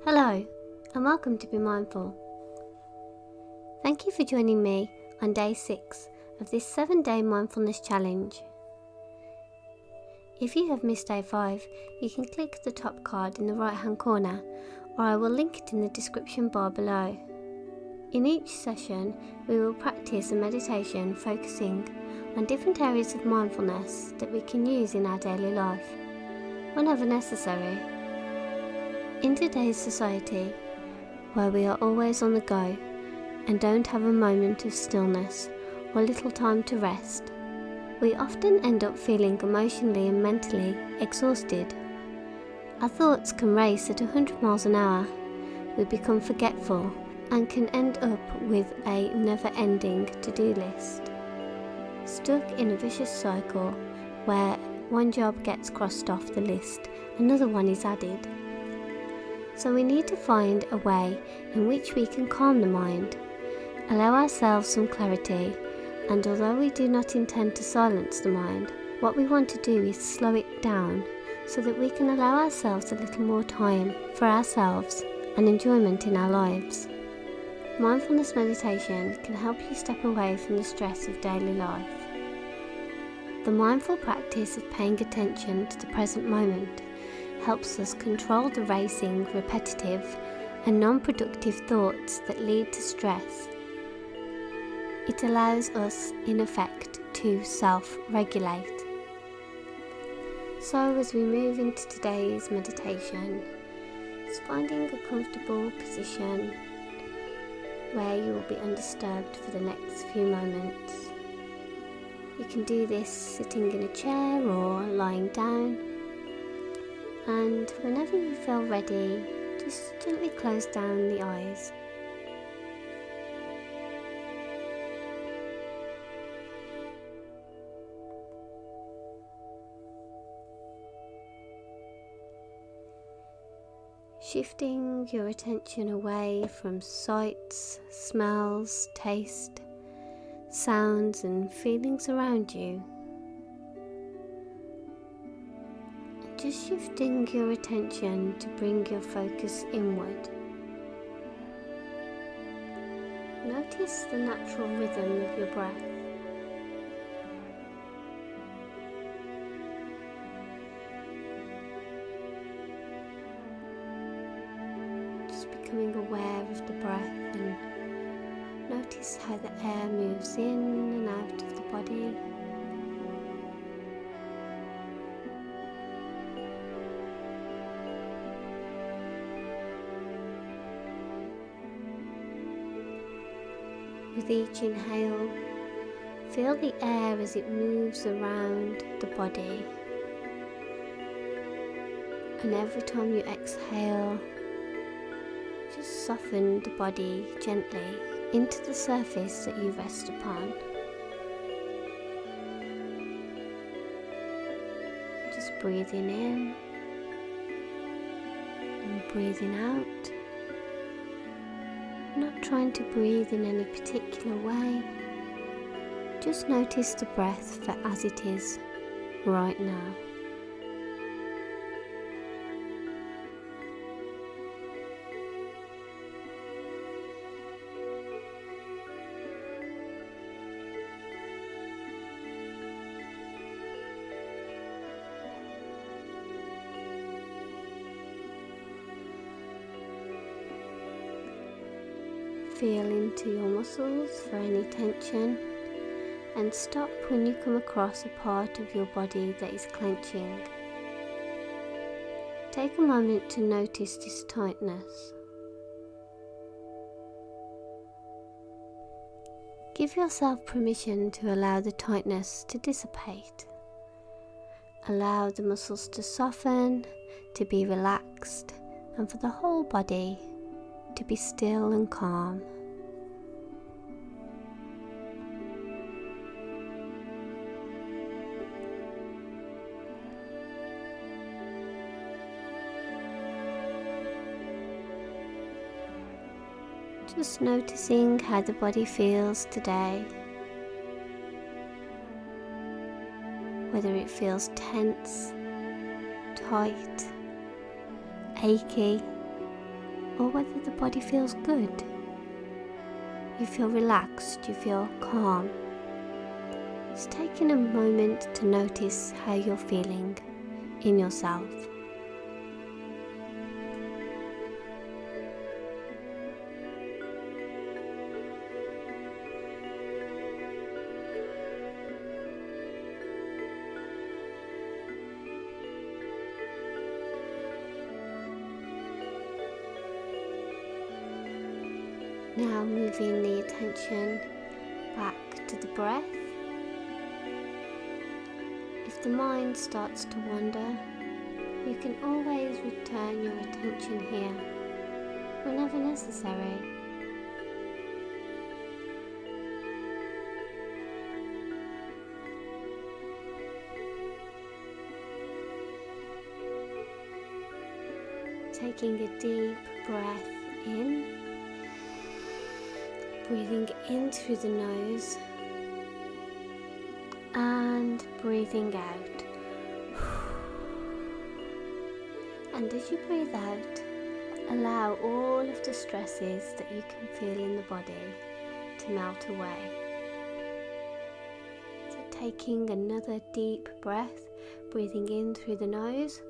Hello, and welcome to Be Mindful. Thank you for joining me on day 6 of this 7-day mindfulness challenge. If you have missed day 5, you can click the top card in the right hand corner, or I will link it in the description bar below. In each session, we will practice a meditation focusing on different areas of mindfulness that we can use in our daily life, whenever necessary. In today's society, where we are always on the go and don't have a moment of stillness or little time to rest, we often end up feeling emotionally and mentally exhausted. Our thoughts can race at 100 miles an hour, we become forgetful and can end up with a never-ending to-do list, stuck in a vicious cycle where one job gets crossed off the list, another one is added. So we need to find a way in which we can calm the mind, allow ourselves some clarity, and although we do not intend to silence the mind, what we want to do is slow it down so that we can allow ourselves a little more time for ourselves and enjoyment in our lives. Mindfulness meditation can help you step away from the stress of daily life. The mindful practice of paying attention to the present moment helps us control the racing, repetitive and non-productive thoughts that lead to stress. It allows us, in effect, to self-regulate. So as we move into today's meditation, it's finding a comfortable position where you will be undisturbed for the next few moments. You can do this sitting in a chair or lying down. And whenever you feel ready, just gently close down the eyes. Shifting your attention away from sights, smells, taste, sounds and feelings around you. Just shifting your attention to bring your focus inward. Notice the natural rhythm of your breath. Just becoming aware of the breath and notice how the air moves in and out of the body. With each inhale, feel the air as it moves around the body, and every time you exhale, just soften the body gently into the surface that you rest upon. Just breathing in and breathing out. Not trying to breathe in any particular way, just notice the breath for as it is right now. Feel into your muscles for any tension and stop when you come across a part of your body that is clenching. Take a moment to notice this tightness. Give yourself permission to allow the tightness to dissipate. Allow the muscles to soften, to be relaxed, and for the whole body to be still and calm. Just noticing how the body feels today. Whether it feels tense, tight, achy, or whether the body feels good. You feel relaxed, you feel calm. Just taking a moment to notice how you're feeling in yourself. Now moving the attention back to the breath. If the mind starts to wander, you can always return your attention here whenever necessary. Taking a deep breath in. Breathing in through the nose and breathing out. And as you breathe out, allow all of the stresses that you can feel in the body to melt away. So taking another deep breath, breathing in through the nose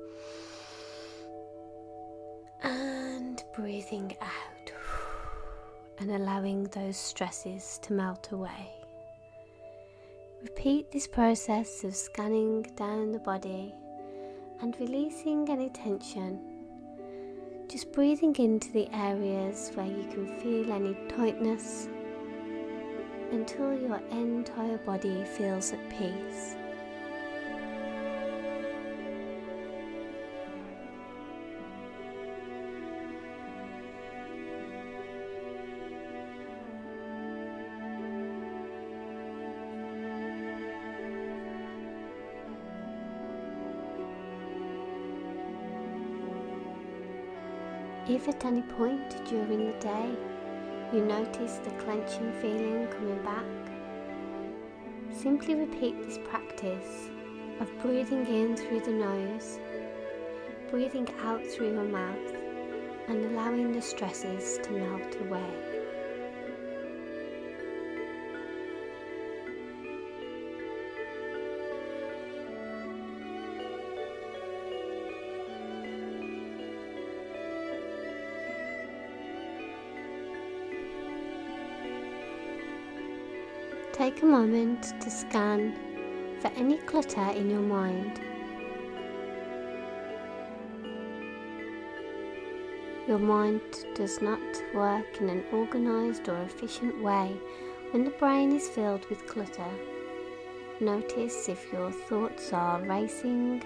and breathing out. And allowing those stresses to melt away. Repeat this process of scanning down the body and releasing any tension. Just breathing into the areas where you can feel any tightness until your entire body feels at peace. If at any point during the day you notice the clenching feeling coming back, simply repeat this practice of breathing in through the nose, breathing out through your mouth, and allowing the stresses to melt away. Take a moment to scan for any clutter in your mind. Your mind does not work in an organised or efficient way when the brain is filled with clutter. Notice if your thoughts are racing,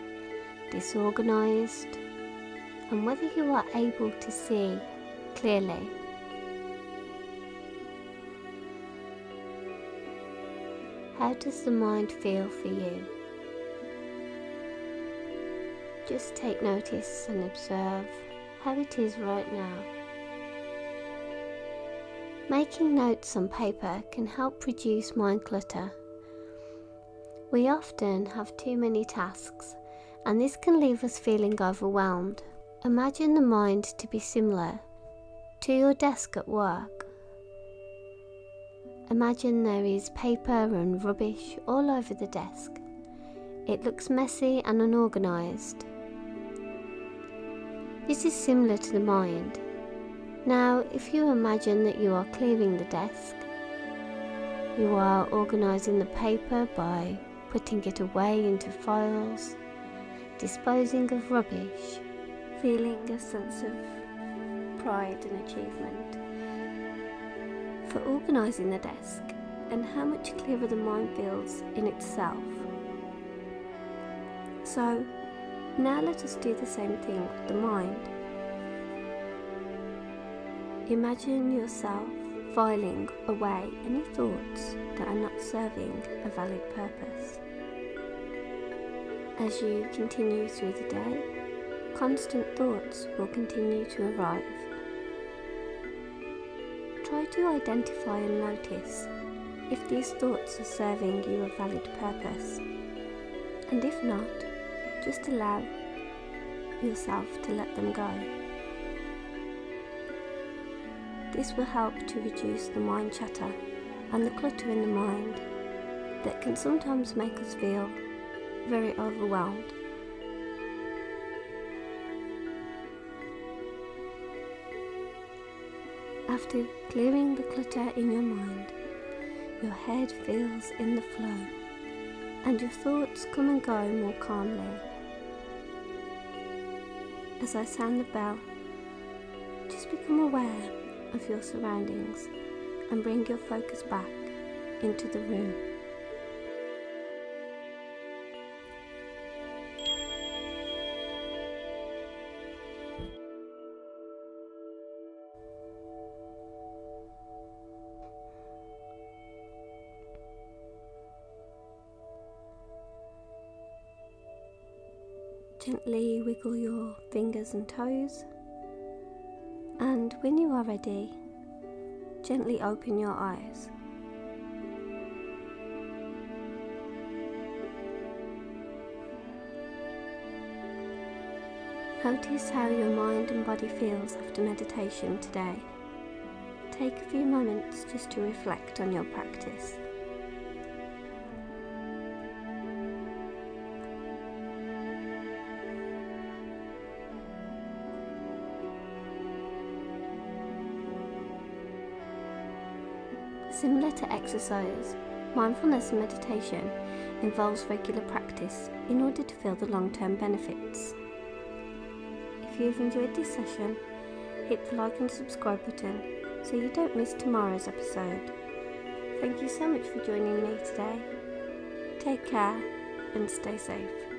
disorganised, and whether you are able to see clearly. How does the mind feel for you? Just take notice and observe how it is right now. Making notes on paper can help reduce mind clutter. We often have too many tasks, and this can leave us feeling overwhelmed. Imagine the mind to be similar to your desk at work. Imagine there is paper and rubbish all over the desk. It looks messy and unorganised. This is similar to the mind. Now, if you imagine that you are clearing the desk, you are organising the paper by putting it away into files, disposing of rubbish, feeling a sense of pride and achievement for organising the desk, and how much clearer the mind feels in itself. So now let us do the same thing with the mind. Imagine yourself filing away any thoughts that are not serving a valid purpose. As you continue through the day, constant thoughts will continue to arrive. Try to identify and notice if these thoughts are serving you a valid purpose, and if not, just allow yourself to let them go. This will help to reduce the mind chatter and the clutter in the mind that can sometimes make us feel very overwhelmed. After clearing the clutter in your mind, your head feels in the flow and your thoughts come and go more calmly. As I sound the bell, just become aware of your surroundings and bring your focus back into the room. Gently wiggle your fingers and toes, and when you are ready, gently open your eyes. Notice how your mind and body feels after meditation today. Take a few moments just to reflect on your practice. Similar to exercise, mindfulness and meditation involves regular practice in order to feel the long-term benefits. If you've enjoyed this session, hit the like and subscribe button so you don't miss tomorrow's episode. Thank you so much for joining me today. Take care and stay safe.